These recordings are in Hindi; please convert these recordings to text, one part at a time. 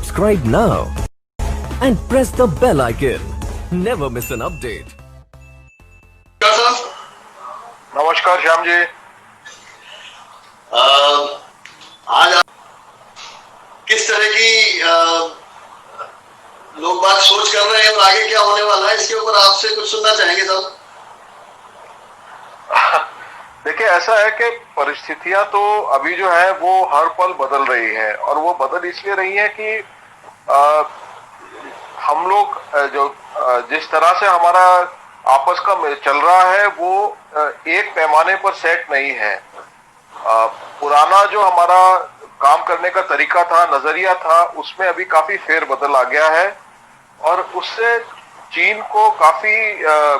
Subscribe now and press the bell icon. Never miss an update. नमस्कार श्याम जी। आज किस तरह की लोग बात सोच कर रहे हैं और आगे क्या होने वाला है, इसके ऊपर आपसे कुछ सुनना चाहेंगे साहब। देखिए, ऐसा है कि परिस्थितियां तो अभी जो है वो हर पल बदल रही है, और वो बदल इसलिए रही है कि हम लोग जिस तरह से हमारा आपस का चल रहा है वो एक पैमाने पर सेट नहीं है। पुराना जो हमारा काम करने का तरीका था, नजरिया था, उसमें अभी काफी फेरबदल आ गया है, और उससे चीन को काफी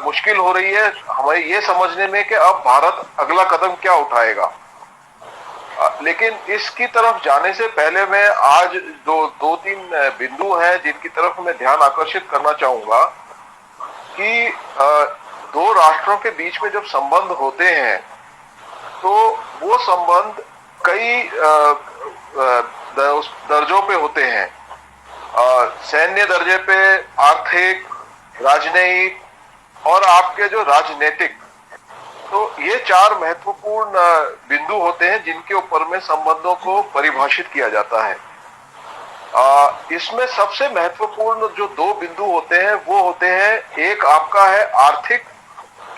मुश्किल हो रही है हमें ये समझने में कि अब भारत अगला कदम क्या उठाएगा। लेकिन इसकी तरफ जाने से पहले मैं आज दो तीन बिंदु हैं जिनकी तरफ मैं ध्यान आकर्षित करना चाहूंगा कि दो राष्ट्रों के बीच में जब संबंध होते हैं तो वो संबंध कई दर्जों पे होते हैं। सैन्य दर्जे पे, आर्थिक, राजनयिक और आपके जो राजनीतिक, तो ये चार महत्वपूर्ण बिंदु होते हैं जिनके ऊपर में संबंधों को परिभाषित किया जाता है। इसमें सबसे महत्वपूर्ण जो दो बिंदु होते हैं वो होते हैं, एक आपका है आर्थिक,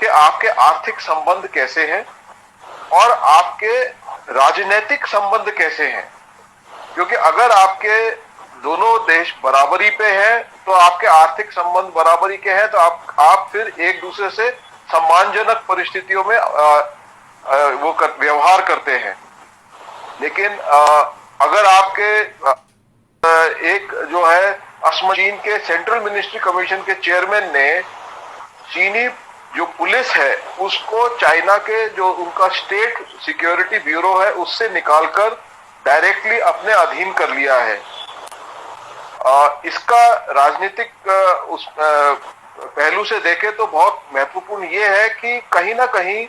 कि आपके आर्थिक संबंध कैसे हैं, और आपके राजनीतिक संबंध कैसे हैं। क्योंकि अगर आपके दोनों देश बराबरी पे हैं तो आपके आर्थिक संबंध बराबरी के हैं, तो आप फिर एक दूसरे से सम्मानजनक परिस्थितियों में व्यवहार करते हैं। लेकिन अगर आपके एक जो है चीन के सेंट्रल मिनिस्ट्री कमीशन के चेयरमैन ने चीनी जो पुलिस है उसको चाइना के जो उनका स्टेट सिक्योरिटी ब्यूरो है उससे निकालकर डायरेक्टली अपने अधीन कर लिया है, इसका राजनीतिक उस पहलू से देखे तो बहुत महत्वपूर्ण ये है कि कहीं ना कहीं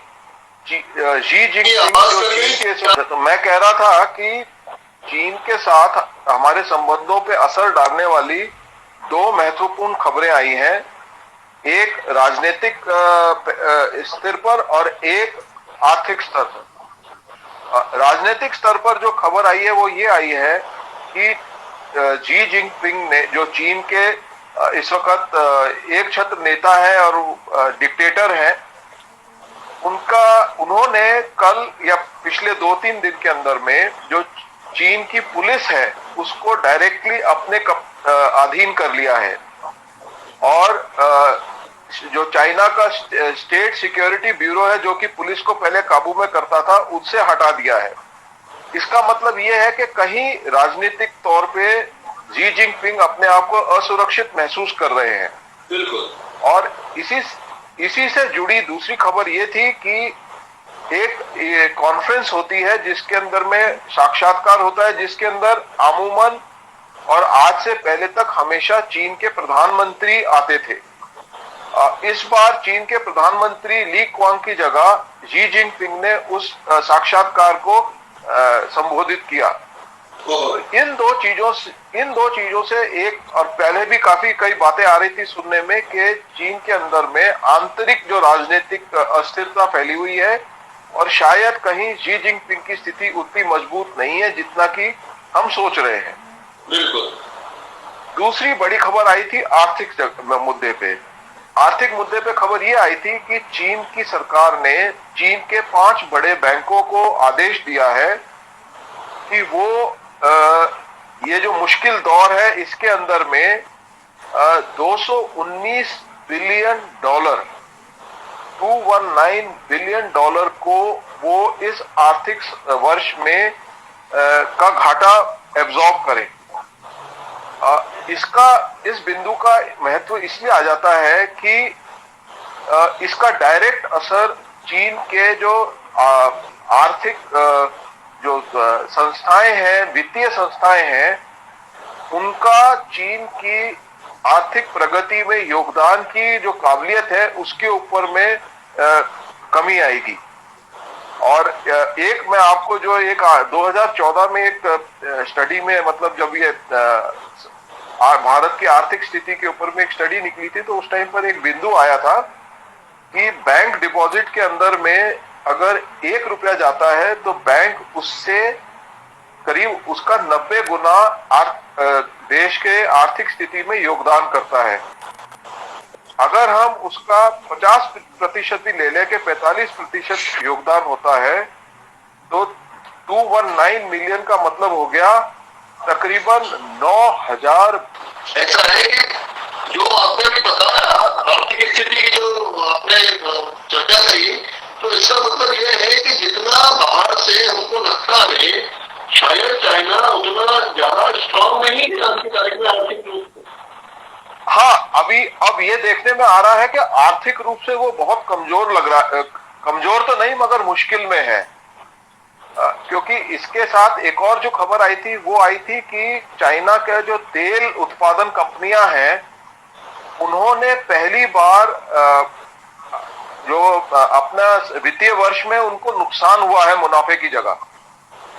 शी जिनपिंग जो चीन के, तो मैं कह रहा था कि चीन के साथ हमारे संबंधों पे असर डालने वाली दो महत्वपूर्ण खबरें आई हैं, एक राजनीतिक स्तर पर और एक आर्थिक स्तर पर। राजनीतिक स्तर पर जो खबर आई है वो ये आई है कि शी जिनपिंग ने, जो चीन के इस वक्त एक छत्र नेता है और डिक्टेटर है, उन्होंने कल या पिछले 2-3 दिन के अंदर में जो चीन की पुलिस है उसको डायरेक्टली अपने अधीन कर लिया है, और जो चाइना का स्टेट सिक्योरिटी ब्यूरो है जो कि पुलिस को पहले काबू में करता था उससे हटा दिया है। इसका मतलब यह है कि कहीं राजनीतिक तौर पे शी जिनपिंग अपने आप को असुरक्षित महसूस कर रहे हैं। बिल्कुल। और इसी से जुड़ी दूसरी खबर ये थी कि एक कॉन्फ्रेंस होती है जिसके अंदर में साक्षात्कार होता है, जिसके अंदर अमूमन और आज से पहले तक हमेशा चीन के प्रधानमंत्री आते थे। इस बार चीन के प्रधानमंत्री ली क्वांग की जगह शी जिनपिंग ने उस साक्षात्कार को संबोधित किया। इन दो चीजों से एक, और पहले भी कई बातें आ रही थी सुनने में कि चीन के अंदर में आंतरिक जो राजनीतिक अस्थिरता फैली हुई है, और शायद कहीं शी जिनपिंग की स्थिति उतनी मजबूत नहीं है जितना कि हम सोच रहे हैं। बिल्कुल। दूसरी बड़ी खबर आई थी आर्थिक मुद्दे पे। आर्थिक मुद्दे पे खबर ये आई थी कि चीन की सरकार ने चीन के 5 बड़े बैंकों को आदेश दिया है कि वो ये जो मुश्किल दौर है इसके अंदर में 219 बिलियन डॉलर, 219 बिलियन डॉलर को वो इस आर्थिक वर्ष में का घाटा एब्जॉर्ब करें। इस बिंदु का महत्व इसलिए आ जाता है कि इसका डायरेक्ट असर चीन के जो आर्थिक जो संस्थाएं हैं, वित्तीय संस्थाएं हैं, उनका चीन की आर्थिक प्रगति में योगदान की जो काबिलियत है उसके ऊपर में कमी आएगी। और एक मैं आपको जो एक 2014 में एक स्टडी में, मतलब जब ये भारत की आर्थिक स्थिति के ऊपर में एक स्टडी निकली थी, तो उस टाइम पर एक बिंदु आया था कि बैंक डिपॉजिट के अंदर में अगर 1 रुपया जाता है तो बैंक उससे करीब उसका 90 गुना देश के आर्थिक स्थिति में योगदान करता है। अगर हम उसका 50% भी ले लें कि 45% योगदान होता है, तो 219 मिलियन का मतलब हो गया तकरीबन 9,000। ऐसा है कि जो आपने भी बताया आर्थिक स्थिति की जो आपने चर्चा करी, तो इसका मतलब ये है कि जितना बाहर से हमको लगता है शायद चाइना उतना ज्यादा स्ट्रांग नहीं है आर्थिक रूप से। हाँ, अभी अब ये देखने में आ रहा है कि आर्थिक रूप से वो बहुत कमजोर लग रहा है। कमजोर तो नहीं मगर मुश्किल में है, क्योंकि इसके साथ एक और जो खबर आई थी वो आई थी कि चाइना के जो तेल उत्पादन कंपनियां हैं, उन्होंने पहली बार जो अपना वित्तीय वर्ष में उनको नुकसान हुआ है मुनाफे की जगह,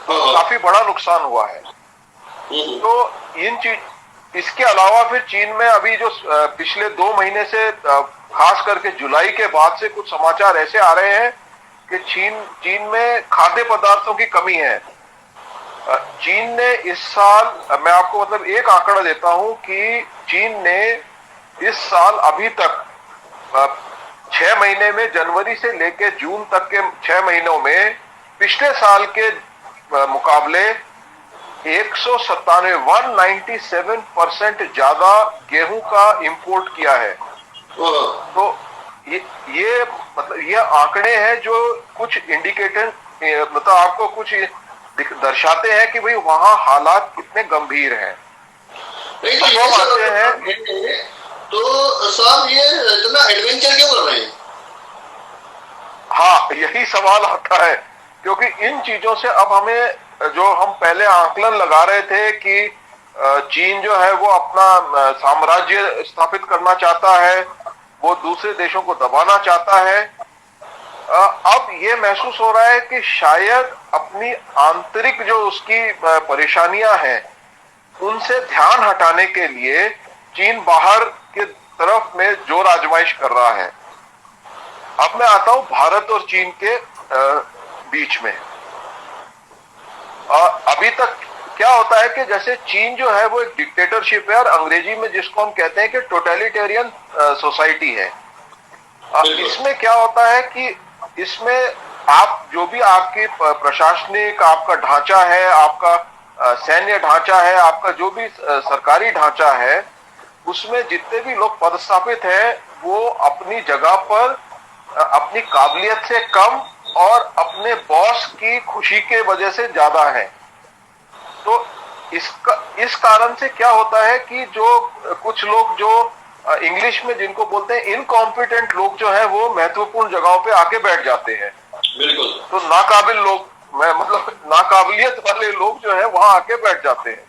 तो काफी बड़ा नुकसान हुआ है। तो इसके अलावा फिर चीन में अभी जो पिछले 2 महीने से खास करके जुलाई के बाद से कुछ समाचार ऐसे आ रहे हैं कि चीन में खाद्य पदार्थों की कमी है। चीन ने इस साल, मैं आपको मतलब एक आंकड़ा देता हूं कि चीन ने इस साल अभी तक 6 महीने में, जनवरी से लेकर जून तक के 6 महीनों में पिछले साल के मुकाबले 197% ज्यादा गेहूं का इंपोर्ट किया है। तो ये मतलब ये आंकड़े हैं जो कुछ इंडिकेटर, मतलब आपको कुछ दर्शाते हैं कि भाई वहां हालात कितने गंभीर हैं। हम आते हैं तो साहब ये इतना एडवेंचर क्यों कर रहे हैं? हाँ, यही सवाल आता है, क्योंकि इन चीजों से अब हमें, जो हम पहले आकलन लगा रहे थे कि चीन जो है वो अपना साम्राज्य स्थापित करना चाहता है, वो दूसरे देशों को दबाना चाहता है, अब ये महसूस हो रहा है कि शायद अपनी आंतरिक जो उसकी परेशानियां हैं उनसे ध्यान हटाने के लिए चीन बाहर के तरफ में जोर आजमाइश कर रहा है। अब मैं आता हूं भारत और चीन के बीच में। अभी तक क्या होता है कि जैसे चीन जो है वो एक डिक्टेटरशिप है, और अंग्रेजी में जिसको हम कहते हैं कि टोटलिटेरियन सोसाइटी है। इसमें क्या होता है कि इसमें आप जो भी आपकी प्रशासनिक आपका ढांचा है, आपका सैन्य ढांचा है, आपका जो भी सरकारी ढांचा है, उसमें जितने भी लोग पदस्थापित हैं वो अपनी जगह पर अपनी काबिलियत से कम और अपने बॉस की खुशी के वजह से ज्यादा है। तो इस कारण से क्या होता है कि जो कुछ लोग जो इंग्लिश में जिनको बोलते हैं इनकॉम्पिटेंट लोग जो हैं वो महत्वपूर्ण जगहों पे आके बैठ जाते हैं। बिल्कुल। तो नाकाबिल लोग, मैं मतलब नाकाबिलियत वाले लोग जो है वहां आके बैठ जाते हैं।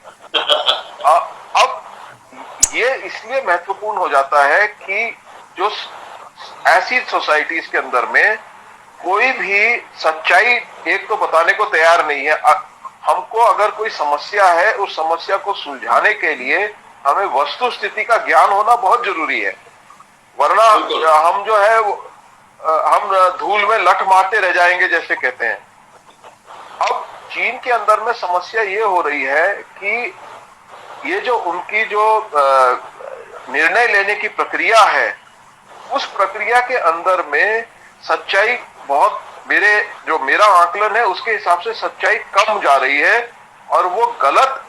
अब ये इसलिए महत्वपूर्ण हो जाता है कि जो ऐसी सोसाइटीज के अंदर में कोई भी सच्चाई एक तो बताने को तैयार नहीं है। हमको अगर कोई समस्या है, उस समस्या को सुलझाने के लिए हमें वस्तु स्थिति का ज्ञान होना बहुत जरूरी है, वरना हम जो है हम धूल में लठ मारते रह जाएंगे जैसे कहते हैं। अब चीन के अंदर में समस्या ये हो रही है कि ये जो उनकी जो निर्णय लेने की प्रक्रिया है, उस प्रक्रिया के अंदर में सच्चाई बहुत, मेरा आकलन है उसके हिसाब से सच्चाई कम जा रही है, और वो गलत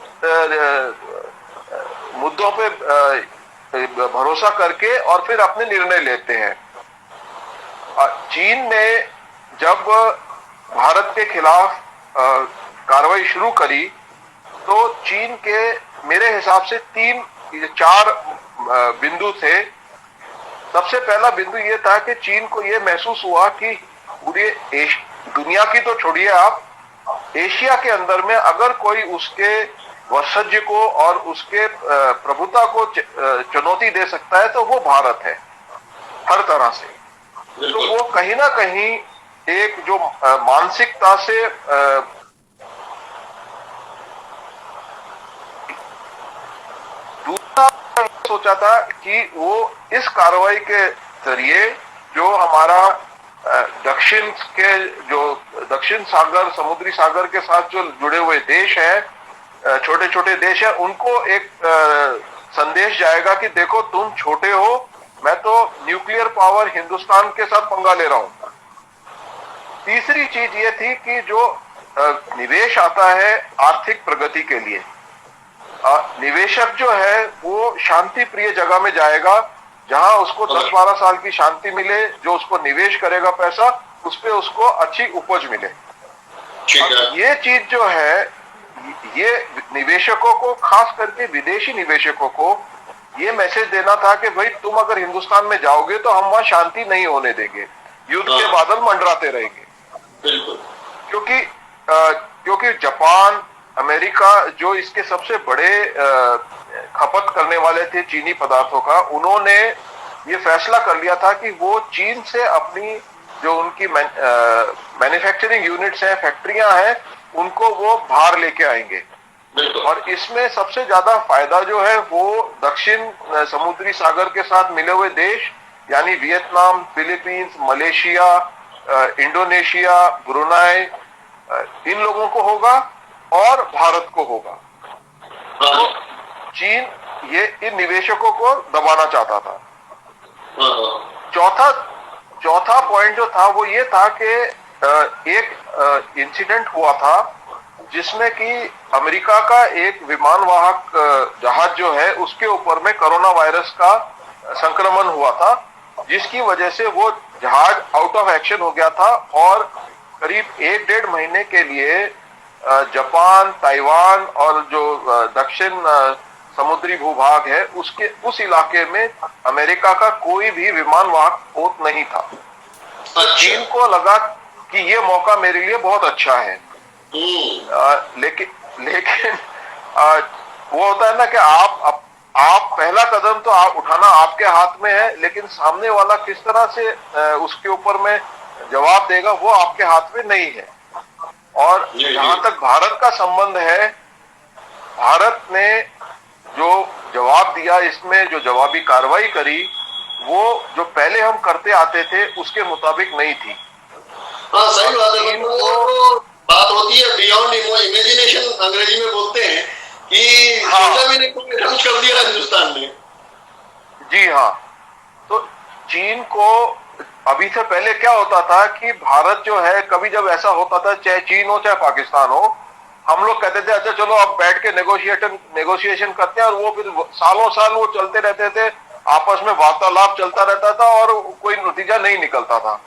मुद्दों पे भरोसा करके और फिर अपने निर्णय लेते हैं। चीन ने जब भारत के खिलाफ कार्रवाई शुरू करी तो चीन के मेरे हिसाब से 3-4 बिंदु थे। सबसे पहला बिंदु ये था कि चीन को ये महसूस हुआ कि पूरे दुनिया की तो छोड़िए, आप एशिया के अंदर में अगर कोई उसके वंशज को और उसके प्रभुता को चुनौती दे सकता है तो वो भारत है हर तरह से। तो वो कहीं ना कहीं एक जो मानसिकता से दूसरा सोचा था कि वो इस कार्रवाई के जरिए जो हमारा दक्षिण के जो दक्षिण सागर समुद्री सागर के साथ जो जुड़े हुए देश है, छोटे छोटे देश है, उनको एक संदेश जाएगा कि देखो तुम छोटे हो, मैं तो न्यूक्लियर पावर हिंदुस्तान के साथ पंगा ले रहा हूं। तीसरी चीज ये थी कि जो निवेश आता है आर्थिक प्रगति के लिए, निवेशक जो है वो शांति प्रिय जगह में जाएगा जहां उसको 10-12 साल की शांति मिले, जो उसको निवेश करेगा पैसा उस पे उसको अच्छी उपज मिले। ये चीज जो है, ये निवेशकों को, खास करके विदेशी निवेशकों को ये मैसेज देना था कि भाई तुम अगर हिंदुस्तान में जाओगे तो हम वहां शांति नहीं होने देंगे, युद्ध के बादल मंडराते रहेंगे। क्योंकि जापान, अमेरिका जो इसके सबसे बड़े खपत करने वाले थे चीनी पदार्थों का, उन्होंने ये फैसला कर लिया था कि वो चीन से अपनी जो उनकी मैन्युफैक्चरिंग यूनिट्स हैं, फैक्ट्रियां हैं, उनको वो बाहर लेके आएंगे। और इसमें सबसे ज्यादा फायदा जो है वो दक्षिण समुद्री सागर के साथ मिले हुए देश यानी Vietnam, Philippines, Malaysia, Indonesia, Brunei, इन लोगों को होगा और भारत को होगा। तो चीन ये इन निवेशकों को दबाना चाहता था। चौथा पॉइंट जो था वो ये था कि एक इंसिडेंट हुआ था जिसमें कि अमेरिका का एक विमान वाहक जहाज जो है उसके ऊपर में कोरोना वायरस का संक्रमण हुआ था, जिसकी वजह से वो जहाज आउट ऑफ एक्शन हो गया था और करीब 1-1.5 महीने के लिए जापान, ताइवान और जो दक्षिण समुद्री भूभाग है उसके उस इलाके में अमेरिका का कोई भी विमान वाहक पोत नहीं था। चीन को लगा कि ये मौका मेरे लिए बहुत अच्छा है। लेकिन वो होता है ना कि आप पहला कदम तो आप उठाना आपके हाथ में है, लेकिन सामने वाला किस तरह से उसके ऊपर में जवाब देगा वो आपके हाथ में नहीं है। और जहां तक भारत का संबंध है, भारत ने जो जवाब दिया, इसमें जो जवाबी कार्रवाई करी, वो जो पहले हम करते आते थे उसके मुताबिक नहीं थी। हाँ, सही बात है। तो बात होती है बियॉन्ड इमेजिनेशन, अंग्रेजी में बोलते हैं कि सोचा भी नहीं कुछ कर दिया हिंदुस्तान ने। जी हाँ, तो चीन को अभी से पहले क्या होता था कि भारत जो है, कभी जब ऐसा होता था, चाहे चीन हो चाहे पाकिस्तान हो, हम लोग कहते थे अच्छा चलो अब बैठ के नेगोशिएशन करते हैं, और वो फिर सालों साल वो चलते रहते थे, आपस में वार्तालाप चलता रहता था और कोई नतीजा नहीं निकलता था।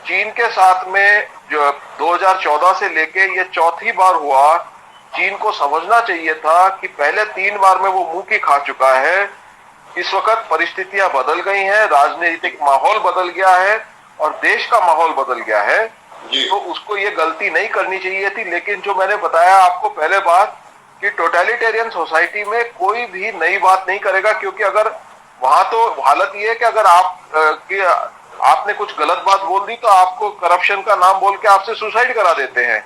चीन के साथ में जो 2014 से लेके ये चौथी बार हुआ, चीन को समझना चाहिए था कि पहले 3 बार में वो मुंह की खा चुका है। इस वक्त परिस्थितियां बदल गई हैं, राजनीतिक माहौल बदल गया है और देश का माहौल बदल गया है, तो उसको ये गलती नहीं करनी चाहिए थी। लेकिन जो मैंने बताया आपको पहले बात कि टोटलिटेरियन सोसाइटी में कोई भी नई बात नहीं करेगा, क्योंकि अगर वहां तो हालत ये है कि अगर आपने कुछ गलत बात बोल दी तो आपको करप्शन का नाम बोल के आपसे सुसाइड करा देते हैं,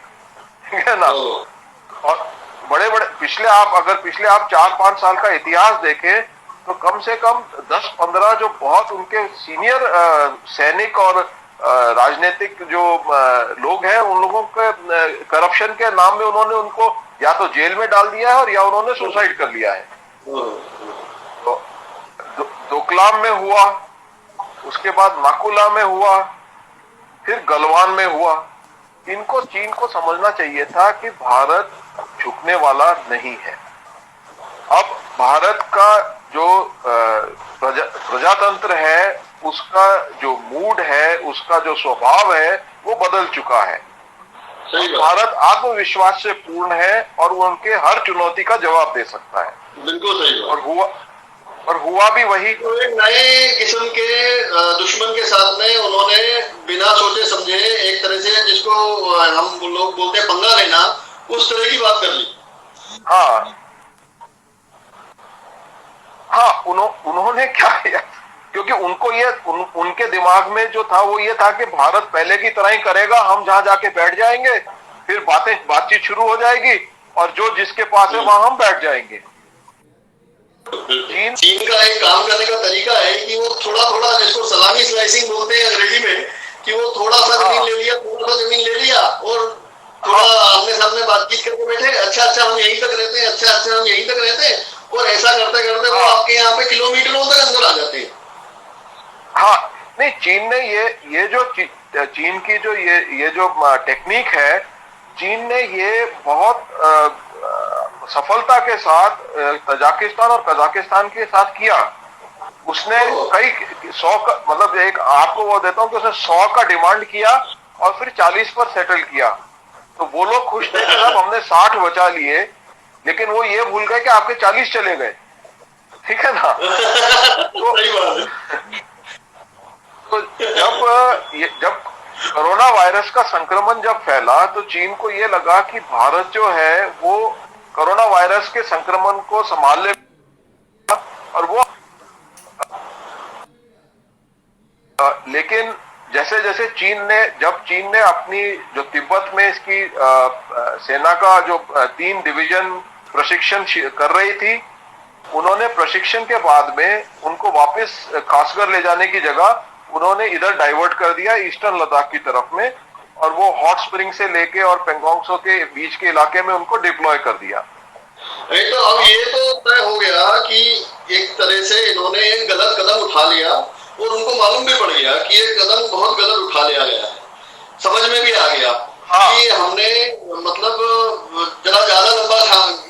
ठीक है ना। और बड़े पिछले आप 4-5 साल का इतिहास देखें तो कम से कम 10-15 जो बहुत उनके सीनियर सैनिक और राजनीतिक जो लोग हैं, उन लोगों के करप्शन के नाम में उन्होंने उनको या तो जेल में डाल दिया है और या उन्होंने सुसाइड कर लिया है। तो डोकलाम में हुआ, उसके बाद नाकुला में हुआ, फिर गलवान में हुआ। चीन को समझना चाहिए था कि भारत झुकने वाला नहीं है। अब भारत का जो प्रजातंत्र है, उसका जो मूड है, उसका जो स्वभाव है, वो बदल चुका है। भारत आत्मविश्वास से पूर्ण है और वो उनके हर चुनौती का जवाब दे सकता है। बिल्कुल सही। और हुआ भी वही। तो एक नए किस्म के दुश्मन के साथ में उन्होंने बिना सोचे समझे एक तरह से, जिसको हम लोग बोलते हैं पंगा लेना, उस तरह की बात कर ली। हाँ, उन्होंने क्या किया, क्योंकि उनको ये उनके दिमाग में जो था वो ये था कि भारत पहले की तरह ही करेगा, हम जहां जाके बैठ जाएंगे, फिर बातचीत शुरू हो जाएगी और जो जिसके पास है वहां हम बैठ जाएंगे। चीन का एक काम करने का तरीका है कि वो थोड़ा थोड़ा, जिसको सलामी स्लाइसिंग बोलते हैं अंग्रेजी में, कि वो थोड़ा सा जमीन ले लिया, थोड़ा सा जमीन ले लिया और थोड़ा आमने सामने बातचीत करके बैठे, अच्छा हम यहीं तक रहते हैं, अच्छा हम यहीं तक रहते हैं, और ऐसा करते करते वो आपके यहाँ पे किलोमीटरों तक अंदर आ जाते हैं। हाँ, नहीं, चीन ने ये जो चीन की जो ये जो टेक्निक है, चीन ने ये बहुत सफलता के साथ तजाकिस्तान और कजाकिस्तान के साथ किया। उसने कई 100 का, मतलब एक आपको वो देता हूं कि उसने 100 का डिमांड किया और फिर 40 पर सेटल किया। तो वो लोग खुश थे कि साहब हमने 60 बचा लिए, लेकिन वो ये भूल गए कि आपके 40 चले गए। ठीक है ना? तो जब कोरोना वायरस का संक्रमण जब फैला तो चीन को ये लगा कि भारत जो है वो कोरोना वायरस के संक्रमण को संभाल ले, और वो लेकिन जैसे जैसे जब चीन ने अपनी जो तिब्बत में इसकी सेना का जो 3 डिवीजन प्रशिक्षण कर रही थी, उन्होंने प्रशिक्षण के बाद में उनको वापस खासकर ले जाने की जगह उन्होंने इधर डाइवर्ट कर दिया ईस्टर्न लद्दाख की तरफ में, और वो हॉट स्प्रिंग से लेके और पेंगोंग त्सो के बीच के इलाके में उनको डिप्लॉय कर दिया। तो अब ये तो तय हो गया कि एक तरह से इन्होंने एक गलत कदम उठा लिया, और उनको मालूम भी पड़ गया कि ये कदम बहुत गलत उठा लिया गया है। समझ में भी आ गया कि हमने मतलब जरा ज्यादा लंबा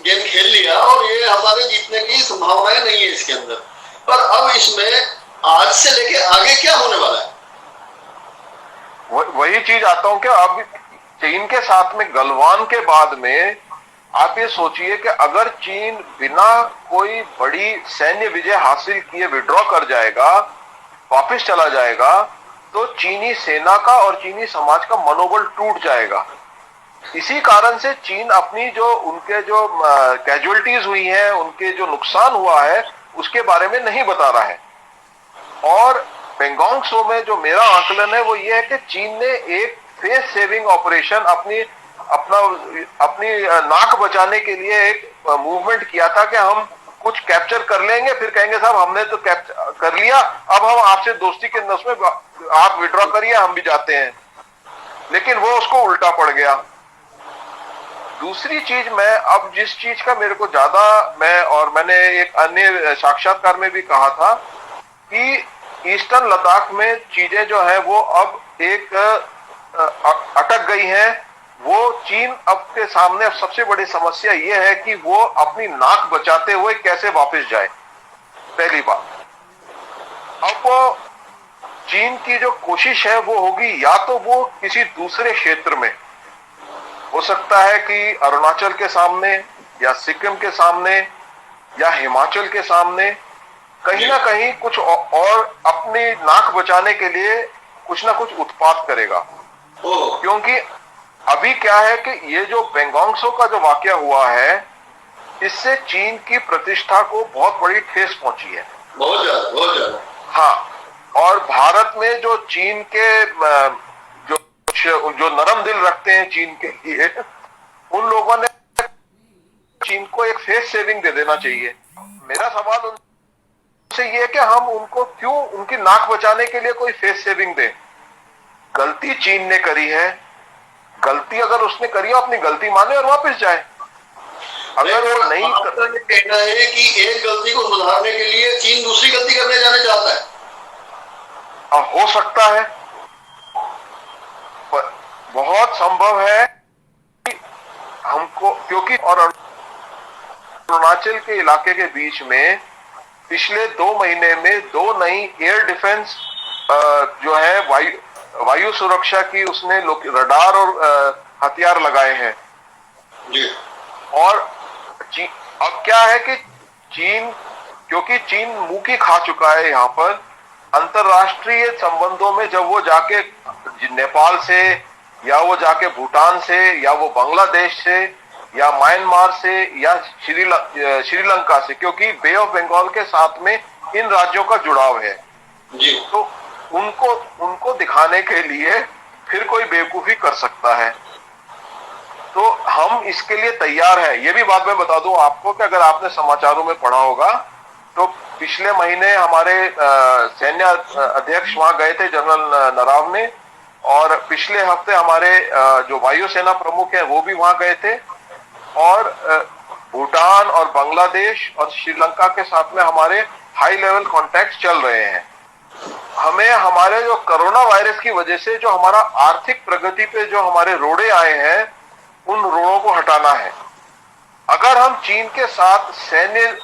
गेम खेल लिया और ये हमारे जीतने की संभावनाएं नहीं है इसके अंदर। पर अब इसमें आज से लेके आगे क्या होने वाला है? वही चीज आता हूं कि अब चीन के साथ में गलवान के बाद में आप ये सोचिए कि अगर चीन बिना कोई बड़ी सैन्य विजय हासिल किए विड्रॉ कर जाएगा, वापस चला जाएगा, तो चीनी सेना का और चीनी समाज का मनोबल टूट जाएगा। इसी कारण से चीन अपनी जो उनके जो कैजुअलिटीज हुई हैं, उनके जो नुकसान हुआ है, उसके बारे में नहीं बता रहा है। और पेंगोंग त्सो में जो मेरा आकलन है वो ये है कि चीन ने एक फेस सेविंग ऑपरेशन अपनी नाक बचाने के लिए एक मूवमेंट किया था कि हम कुछ कैप्चर कर लेंगे, फिर कहेंगे साहब हमने तो कैप्चर कर लिया, अब हम आपसे दोस्ती के उसमें आप विड्रॉ करिए, हम भी जाते हैं। लेकिन वो उसको उल्टा पड़ गया। दूसरी चीज, मैं अब जिस चीज का मेरे को ज्यादा मैंने एक अन्य साक्षात्कार में भी कहा था कि ईस्टर्न लद्दाख में चीजें जो है वो अब एक अटक गई हैं। वो चीन अब के सामने सबसे बड़ी समस्या ये है कि वो अपनी नाक बचाते हुए कैसे वापस जाए, पहली बात। अब चीन की जो कोशिश है वो होगी, या तो वो किसी दूसरे क्षेत्र में, हो सकता है कि अरुणाचल के सामने या सिक्किम के सामने या हिमाचल के सामने कहीं ना कहीं कुछ और अपनी नाक बचाने के लिए कुछ ना कुछ उत्पात करेगा। क्योंकि अभी क्या है कि ये जो पेंगोंग त्सो का जो वाकया हुआ है, इससे चीन की प्रतिष्ठा को बहुत बड़ी ठेस पहुंची है, बहुत ज्यादा। हाँ, और भारत में जो चीन के जो नरम दिल रखते हैं चीन के लिए, उन लोगों ने चीन को एक फेस सेविंग दे देना चाहिए। मेरा सवाल उनसे ये है कि हम उनको क्यों उनकी नाक बचाने के लिए कोई फेस सेविंग दें? गलती चीन ने करी है, गलती अगर उसने करी है अपनी गलती माने और वापस जाए। अगर वो नहीं कहना है कि एक गलती को सुधारने के लिए चीन दूसरी गलती करने जाना चाहता है, हो सकता है, बहुत संभव है कि हमको, क्योंकि और अरुणाचल के इलाके के बीच में पिछले 2 महीने में 2 नई एयर डिफेंस जो है वायु सुरक्षा की उसने रडार और हथियार लगाए हैं। और अब क्या है कि चीन, क्योंकि चीन मुंह की खा चुका है यहाँ पर अंतरराष्ट्रीय संबंधों में, जब वो जाके नेपाल से या वो जाके भूटान से या वो बांग्लादेश से या म्यांमार से या श्रीलंका से, क्योंकि बे ऑफ बंगाल के साथ में इन राज्यों का जुड़ाव है, जी। तो उनको उनको दिखाने के लिए फिर कोई बेवकूफी कर सकता है। तो हम इसके लिए तैयार हैं। ये भी बात मैं बता दूं आपको कि अगर आपने समाचारों में पढ़ा होगा तो पिछले महीने हमारे सैन्य अध्यक्ष वहां गए थे, जनरल नरावने, और पिछले हफ्ते हमारे जो वायुसेना प्रमुख हैं वो भी वहां गए थे। और भूटान और बांग्लादेश और श्रीलंका के साथ में हमारे हाई लेवल कॉन्टैक्ट चल रहे हैं। हमें हमारे जो कोरोना वायरस की वजह से जो हमारा आर्थिक प्रगति पे जो हमारे रोड़े आए हैं, उन रोड़ों को हटाना है। अगर हम चीन के साथ सैन्य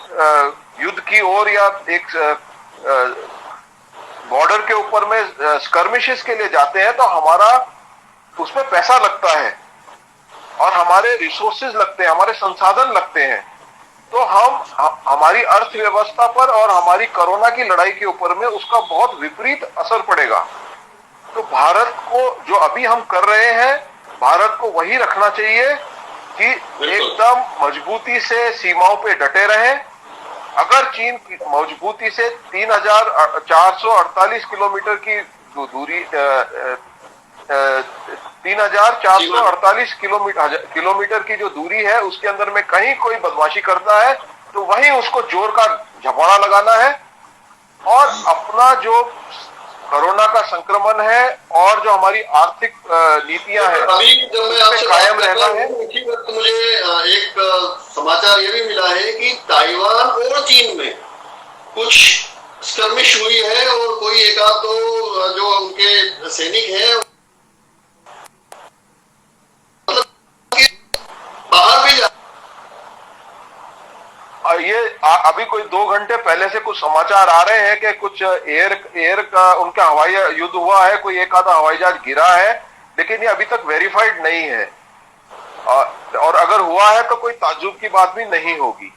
युद्ध की ओर या एक बॉर्डर के ऊपर में स्कर्मिशेस के लिए जाते हैं तो हमारा उसमें पैसा लगता है और हमारे रिसोर्सेज लगते हैं, हमारे संसाधन लगते हैं। तो हमारी अर्थव्यवस्था पर और हमारी कोरोना की लड़ाई के ऊपर में उसका बहुत विपरीत असर पड़ेगा। तो भारत को जो अभी हम कर रहे हैं, भारत को वही रखना चाहिए कि एकदम मजबूती से सीमाओं पे डटे रहे। अगर चीन मजबूती से 3,448 किलोमीटर की दूरी 3,448 किलोमीटर की जो दूरी है उसके अंदर में कहीं कोई बदमाशी करता है तो वहीं उसको जोर का झपड़ा लगाना है और अपना जो कोरोना का संक्रमण है और जो हमारी आर्थिक नीतियां हैं अभी जब मैं आपसे कायम बात रहना कर रहा है। हूँ इसी वक्त मुझे एक समाचार ये भी मिला है कि ताइवान और चीन में कुछ स्कर्मिश हुई है और कोई एक आध तो जो उनके सैनिक हैं बाहर भी जा ये अभी कोई 2 घंटे पहले से कुछ समाचार आ रहे हैं कि कुछ एयर का उनका हवाई युद्ध हुआ है, कोई एक आधा हवाई जहाज गिरा है, लेकिन ये अभी तक वेरीफाइड नहीं है। और अगर हुआ है तो कोई ताज्जुब की बात भी नहीं होगी,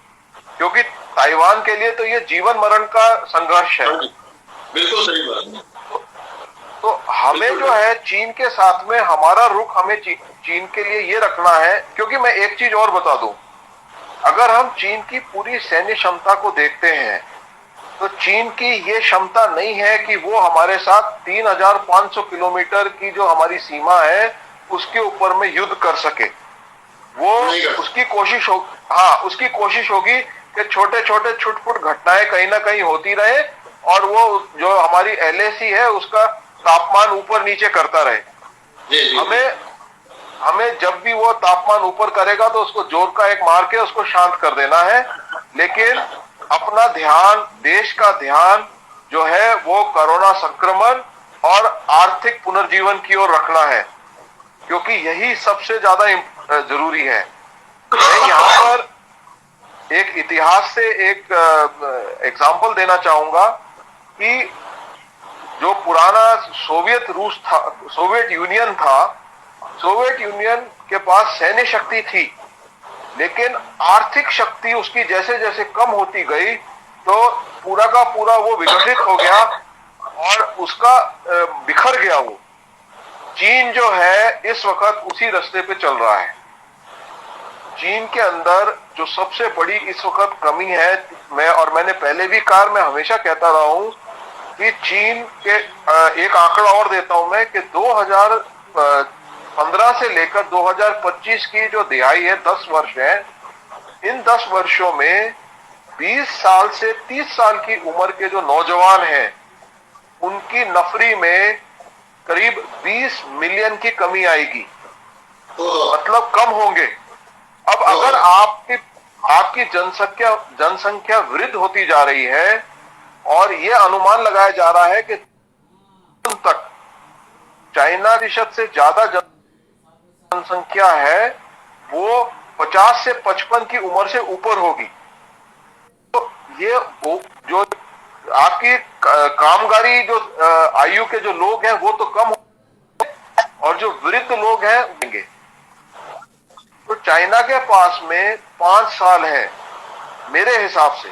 क्योंकि ताइवान के लिए तो ये जीवन मरण का संघर्ष है। बिल्कुल सही बात। तो हमें जो है चीन के साथ में हमारा रुख हमें चीन के लिए ये रखना है। क्योंकि मैं एक चीज और बता दूं, अगर हम चीन की पूरी सैन्य क्षमता को देखते हैं तो चीन की ये क्षमता नहीं है कि वो हमारे साथ 3,500 किलोमीटर की जो हमारी सीमा है उसके ऊपर में युद्ध कर सके। वो उसकी कोशिश हो उसकी कोशिश होगी कि छोटे छोटे छुटपुट घटनाएं कहीं ना कहीं होती रहे और वो जो हमारी एलएसी है उसका तापमान ऊपर नीचे करता रहे। हमें जब भी वो तापमान ऊपर करेगा तो उसको जोर का एक मार के उसको शांत कर देना है। लेकिन अपना ध्यान, देश का ध्यान जो है वो कोरोना संक्रमण और आर्थिक पुनर्जीवन की ओर रखना है, क्योंकि यही सबसे ज्यादा जरूरी है। मैं यहाँ पर एक इतिहास से एक एग्जाम्पल देना चाहूंगा कि जो पुराना सोवियत यूनियन था, सोवियत यूनियन के पास सैन्य शक्ति थी, लेकिन आर्थिक शक्ति उसकी जैसे जैसे कम होती गई तो पूरा का पूरा वो विकसित हो गया और उसका बिखर गया वो। चीन जो है इस वक्त उसी रास्ते पे चल रहा है। चीन के अंदर जो सबसे बड़ी इस वक्त कमी है, मैंने पहले भी कहा, मैं हमेशा कहता रहा हूं कि चीन के एक आंकड़ा और देता हूं मैं कि 2015 से लेकर 2025 की जो दिहाई है, 10 वर्ष है, इन 10 वर्षों में 20 साल से 30 साल की उम्र के जो नौजवान हैं उनकी नफरी में करीब 20 मिलियन की कमी आएगी, मतलब कम होंगे। अब अगर आपकी जनसंख्या वृद्ध होती जा रही है और ये अनुमान लगाया जा रहा है कि तक चाइना प्रतिशत से ज्यादा जनसंख्या है वो 50 से 55 की उम्र से ऊपर होगी। तो ये जो आपकी कामगारी जो आयु के जो लोग हैं वो तो कम होंगे और जो वृद्ध लोग हैं होंगे। तो चाइना के पास में 5 साल है मेरे हिसाब से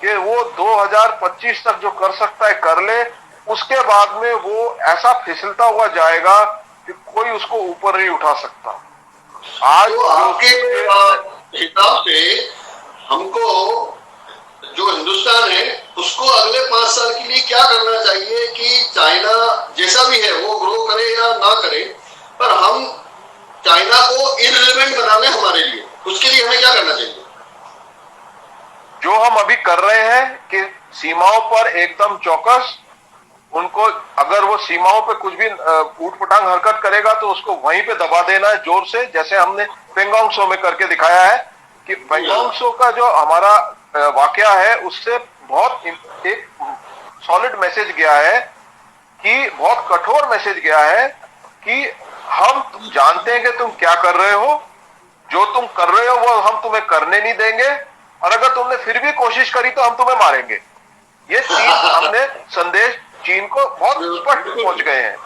कि वो 2025 तक जो कर सकता है कर ले, उसके बाद में वो ऐसा फिसलता हुआ जाएगा कि कोई उसको ऊपर नहीं उठा सकता। आज तो आपके हिसाब से हमको जो हिंदुस्तान है उसको अगले 5 साल के लिए क्या करना चाहिए कि चाइना जैसा भी है वो ग्रो करे या ना करे, पर हम चाइना को इररिलेवेंट बना लें हमारे लिए, उसके लिए हमें क्या करना चाहिए? जो हम अभी कर रहे हैं कि सीमाओं पर एकदम चौकस, उनको अगर वो सीमाओं पे कुछ भी ऊट पटांग हरकत करेगा तो उसको वहीं पे दबा देना है जोर से, जैसे हमने पेंगोंग त्सो में करके दिखाया है कि पेंगोंग त्सो का जो हमारा वाकया है उससे बहुत एक सॉलिड मैसेज गया है, कि बहुत कठोर मैसेज गया है कि हम जानते हैं कि तुम क्या कर रहे हो, जो तुम कर रहे हो वो हम तुम्हें करने नहीं देंगे, और अगर तुमने फिर भी कोशिश करी तो हम तुम्हें मारेंगे। ये चीज हमने संदेश चीन को बहुत स्पष्ट पहुंच गए हैं।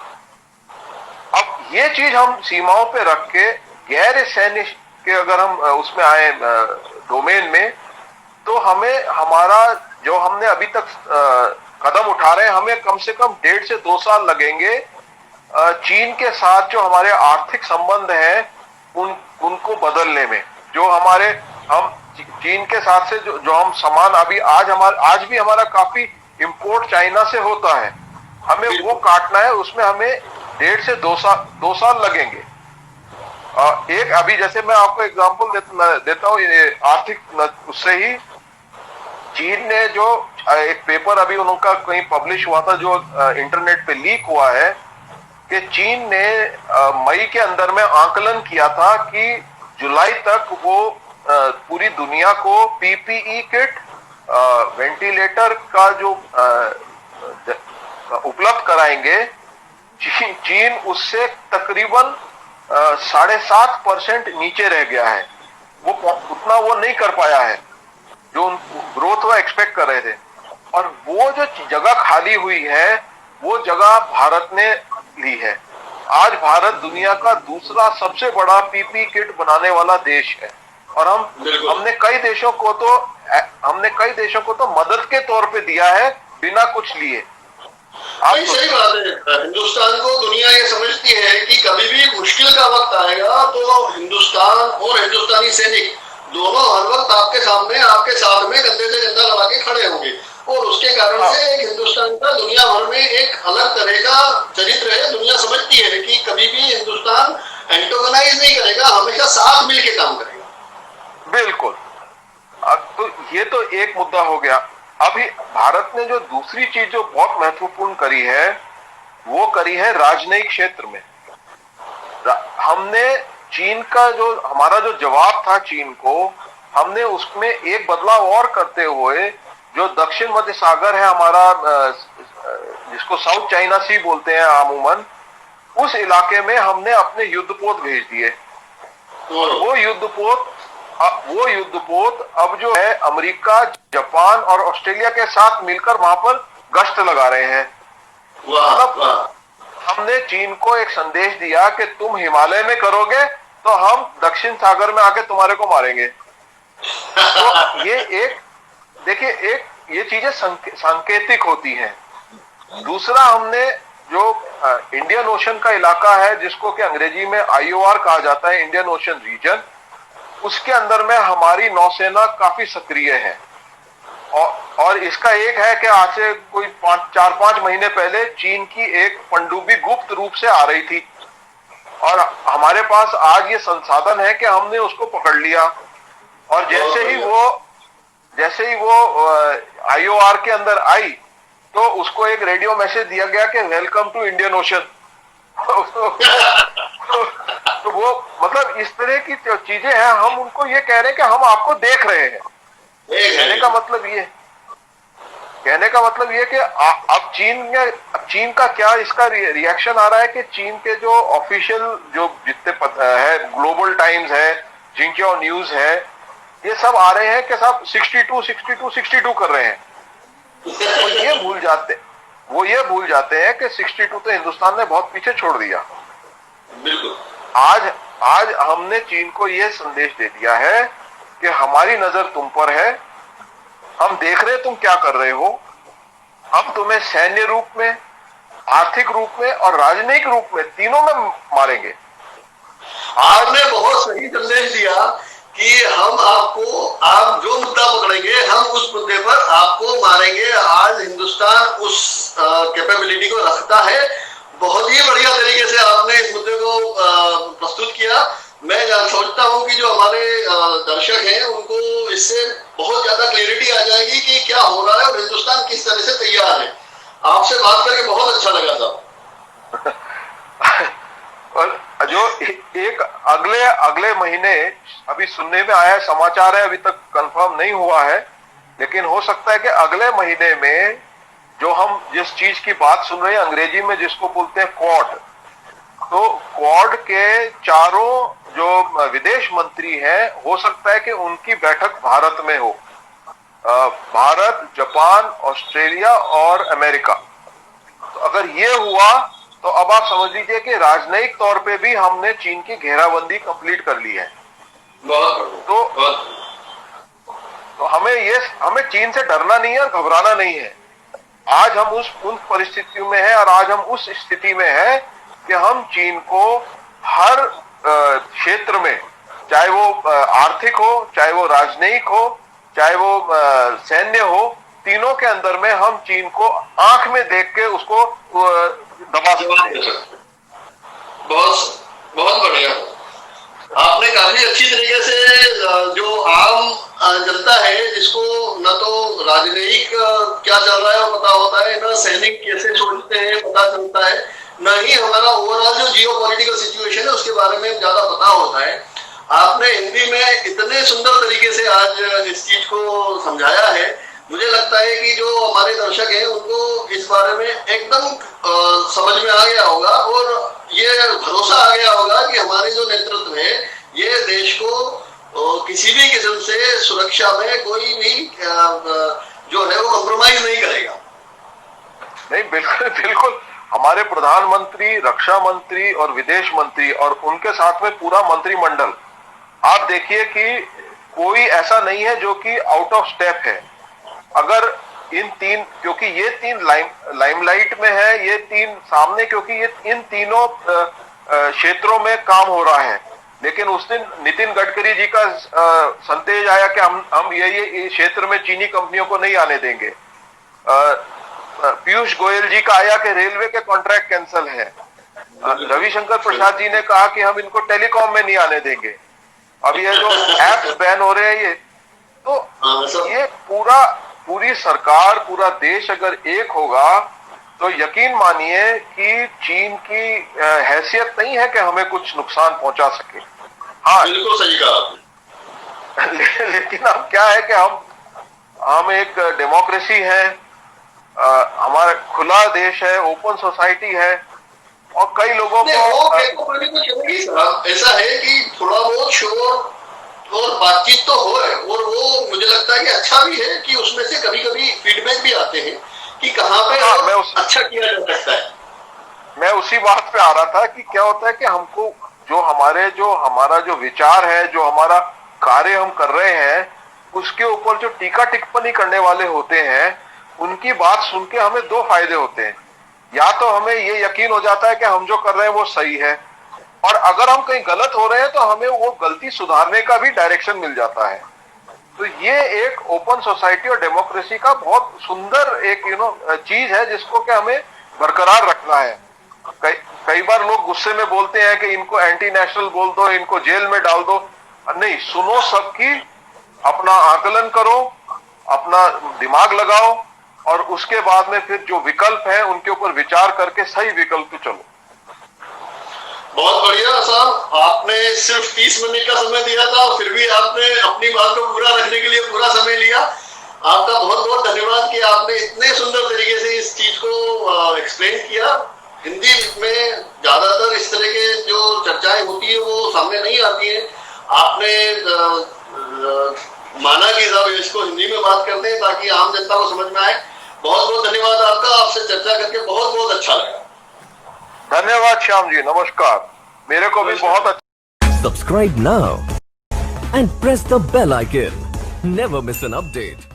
अब ये चीज हम सीमाओं पे रख के गैर सैन्य के अगर हम उसमें आए डोमेन में, तो हमें हमारा जो हमने अभी तक कदम उठा रहे हैं, हमें कम से कम 1.5 से 2 साल लगेंगे चीन के साथ जो हमारे आर्थिक संबंध हैं उनको बदलने में। जो हमारे हम चीन के साथ से जो हम सामान अभी आज भी हमारा काफी इंपोर्ट चाइना से होता है, हमें वो काटना है, उसमें हमें 1.5 से 2 साल लगेंगे। एक अभी जैसे मैं आपको एग्जांपल देता हूँ आर्थिक उससे ही, चीन ने जो एक पेपर अभी उनका कहीं पब्लिश हुआ था जो इंटरनेट पे लीक हुआ है, कि चीन ने मई के अंदर में आकलन किया था कि जुलाई तक वो पूरी दुनिया को पीपीई किट, वेंटिलेटर का जो उपलब्ध कराएंगे। चीन उससे तकरीबन 7.5% नीचे रह गया है, वो उतना वो नहीं कर पाया है जो ग्रोथ वो एक्सपेक्ट कर रहे थे। और वो जो जगह खाली हुई है वो जगह भारत ने ली है। आज भारत दुनिया का दूसरा सबसे बड़ा पीपी किट बनाने वाला देश है, और हमने कई देशों को तो मदद के तौर पे दिया है बिना कुछ लिए। सही बात है। हिंदुस्तान को दुनिया ये समझती है कि कभी भी मुश्किल का वक्त आएगा तो हिंदुस्तान और हिंदुस्तानी सैनिक दोनों हर वक्त आपके सामने, आपके साथ में कंधे से कंधा लगा के खड़े होंगे, और उसके कारण से हिंदुस्तान का दुनिया भर में एक अलग तरह का चरित्र है। दुनिया समझती है कि कभी भी हिंदुस्तान एंटोगनाइज नहीं करेगा, हमेशा साथ मिलकर काम करेगा। बिल्कुल। तो ये तो एक मुद्दा हो गया। अभी भारत ने जो दूसरी चीज जो बहुत महत्वपूर्ण करी है वो करी है राजनयिक क्षेत्र में। हमने चीन का जो हमारा जो जवाब था चीन को, हमने उसमें एक बदलाव और करते हुए जो दक्षिण मध्य सागर है हमारा, जिसको साउथ चाइना सी बोलते हैं अमूमन, उस इलाके में हमने अपने युद्धपोत भेज दिए। और वो युद्धपोत अब जो है अमेरिका, जापान और ऑस्ट्रेलिया के साथ मिलकर वहां पर गश्त लगा रहे हैं। मतलब हमने चीन को एक संदेश दिया कि तुम हिमालय में करोगे तो हम दक्षिण सागर में आके तुम्हारे को मारेंगे। तो ये एक देखिए, एक ये चीजें सांकेतिक होती हैं। दूसरा, हमने जो इंडियन ओशन का इलाका है जिसको कि अंग्रेजी में आईओआर कहा जाता है, इंडियन ओशन रीजन, उसके अंदर में हमारी नौसेना काफी सक्रिय है। और इसका एक है कि आज से कोई 4-5 महीने पहले चीन की एक पनडुब्बी गुप्त रूप से आ रही थी, और हमारे पास आज ये संसाधन है कि हमने उसको पकड़ लिया। और जैसे ही वो आईओआर के अंदर आई तो उसको एक रेडियो मैसेज दिया गया कि वेलकम टू इंडियन ओशन। तो वो मतलब इस तरह की जो चीजें हैं, हम उनको ये कह रहे हैं कि हम आपको देख रहे हैं। कहने का मतलब ये कि अब चीन का क्या इसका रिएक्शन आ रहा है कि चीन के जो ऑफिशियल जो जितने है, ग्लोबल टाइम्स है, जिंक्यो न्यूज है, ये सब आ रहे हैं कि सब 62 कर रहे हैं। वो ये भूल जाते हैं कि 62 तो हिंदुस्तान ने बहुत पीछे छोड़ दिया। बिल्कुल। आज हमने चीन को यह संदेश दे दिया है कि हमारी नजर तुम पर है, हम देख रहे तुम क्या कर रहे हो, हम तुम्हें सैन्य रूप में, आर्थिक रूप में और राजनयिक रूप में, तीनों में मारेंगे। आपने बहुत सही संदेश दिया कि आप जो मुद्दा पकड़ेंगे हम उस मुद्दे पर आपको मारेंगे। आज हिंदुस्तान उस कैपेबिलिटी को रखता है। बहुत ही बढ़िया तरीके से आपने इस मुद्दे को प्रस्तुत किया। मैं सोचता हूं कि जो हमारे दर्शक हैं उनको इससे बहुत ज्यादा क्लैरिटी आ जाएगी कि क्या हो रहा है और हिंदुस्तान किस तरह से तैयार है। आपसे बात करके बहुत अच्छा लगा साहब। और जो एक अगले महीने अभी सुनने में आया समाचार है, अभी तक कंफर्म नहीं हुआ है, लेकिन हो सकता है कि अगले महीने में जो हम जिस चीज की बात सुन रहे हैं अंग्रेजी में जिसको बोलते हैं क्वाड, तो क्वाड के चारों जो विदेश मंत्री हैं हो सकता है कि उनकी बैठक भारत में हो। भारत, जापान, ऑस्ट्रेलिया और अमेरिका। तो अगर ये हुआ तो अब आप समझ लीजिए कि राजनयिक तौर पे भी हमने चीन की घेराबंदी कंप्लीट कर ली है। तो हमें चीन से डरना नहीं है और घबराना नहीं है। आज हम उन परिस्थितियों में हैं और आज हम उस स्थिति में हैं कि हम चीन को हर क्षेत्र में, चाहे वो आर्थिक हो, चाहे वो राजनयिक हो, चाहे वो सैन्य हो, तीनों के अंदर में हम चीन को आंख में देख के उसको दबा सकते हैं। बहुत बहुत बढ़िया। आपने काफी अच्छी तरीके से जो आम जनता है जिसको न तो राजनयिक क्या चल रहा है पता होता है, न सैनिक कैसे सोचते हैं पता चलता है, न ही हमारा ओवरऑल जो जियो पॉलिटिकल सिचुएशन है उसके बारे में ज्यादा पता होता है। आपने हिंदी में इतने सुंदर तरीके से आज इस चीज को समझाया है। मुझे लगता है कि जो हमारे दर्शक हैं उनको इस बारे में एकदम समझ में आ गया होगा और ये भरोसा आ गया होगा कि हमारे जो नेतृत्व है ये देश को किसी भी किस्म से सुरक्षा में कोई भी जो है वो कॉम्प्रोमाइज नहीं करेगा। नहीं, बिल्कुल बिल्कुल। हमारे प्रधानमंत्री, रक्षा मंत्री और विदेश मंत्री और उनके साथ में पूरा मंत्रिमंडल, आप देखिए कि कोई ऐसा नहीं है जो कि आउट ऑफ स्टेप है। अगर इन तीन, क्योंकि ये तीन लाइमलाइट में है, ये तीन सामने, क्योंकि ये इन तीनों क्षेत्रों में काम हो रहा है। लेकिन उस दिन नितिन गडकरी जी का संदेश आया कि हम ये क्षेत्र में चीनी कंपनियों को नहीं आने देंगे। पीयूष गोयल जी का आया कि रेलवे के कॉन्ट्रैक्ट कैंसिल है। रविशंकर प्रसाद जी ने कहा कि हम इनको टेलीकॉम में नहीं आने देंगे। अब ये जो ऐप्स बैन हो रहे हैं, ये तो ये पूरी सरकार, पूरा देश अगर एक होगा तो यकीन मानिए कि चीन की हैसियत नहीं है कि हमें कुछ नुकसान पहुंचा सके। हाँ, बिल्कुल सही कहा आपने। लेकिन अब क्या है कि हम एक डेमोक्रेसी है, हमारा खुला देश है, ओपन सोसाइटी है, और कई लोगों को ऐसा है कि थोड़ा बहुत शोर और बातचीत तो हो है, और वो मुझे लगता है कि अच्छा भी है कि उसमें से कभी कभी फीडबैक भी आते हैं कि कहाँ पे अच्छा किया जा सकता है। मैं उसी बात पे आ रहा था कि क्या होता है कि हमको हमारा जो विचार है, जो हमारा कार्य हम कर रहे हैं, उसके ऊपर जो टीका टिप्पणी करने वाले होते हैं उनकी बात सुन के हमें दो फायदे होते हैं। या तो हमें ये यकीन हो जाता है कि हम जो कर रहे हैं वो सही है, और अगर हम कहीं गलत हो रहे हैं तो हमें वो गलती सुधारने का भी डायरेक्शन मिल जाता है। तो ये एक ओपन सोसाइटी और डेमोक्रेसी का बहुत सुंदर एक चीज है जिसको कि हमें बरकरार रखना है। कई बार लोग गुस्से में बोलते हैं कि इनको एंटी नेशनल बोल दो, इनको जेल में डाल दो। नहीं, सुनो सबकी, अपना आकलन करो, अपना दिमाग लगाओ, और उसके बाद में फिर जो विकल्प है उनके ऊपर विचार करके सही विकल्प पे चलो। बहुत बढ़िया साहब, आपने सिर्फ 30 मिनट का समय दिया था और फिर भी आपने अपनी बात को पूरा रखने के लिए पूरा समय लिया। आपका बहुत बहुत धन्यवाद कि आपने इतने सुंदर तरीके से इस चीज को एक्सप्लेन किया। हिंदी में ज्यादातर इस तरह के जो चर्चाएं होती है वो सामने नहीं आती है। आपने माना कि साहब इसको हिंदी में बात करते हैं ताकि आम जनता को समझ में आए। बहुत बहुत धन्यवाद आपका, आपसे चर्चा करके बहुत बहुत अच्छा लगा। धन्यवाद श्याम जी, नमस्कार। मेरे को भी बहुत अच्छा। Subscribe now and press the bell icon. Never miss an update.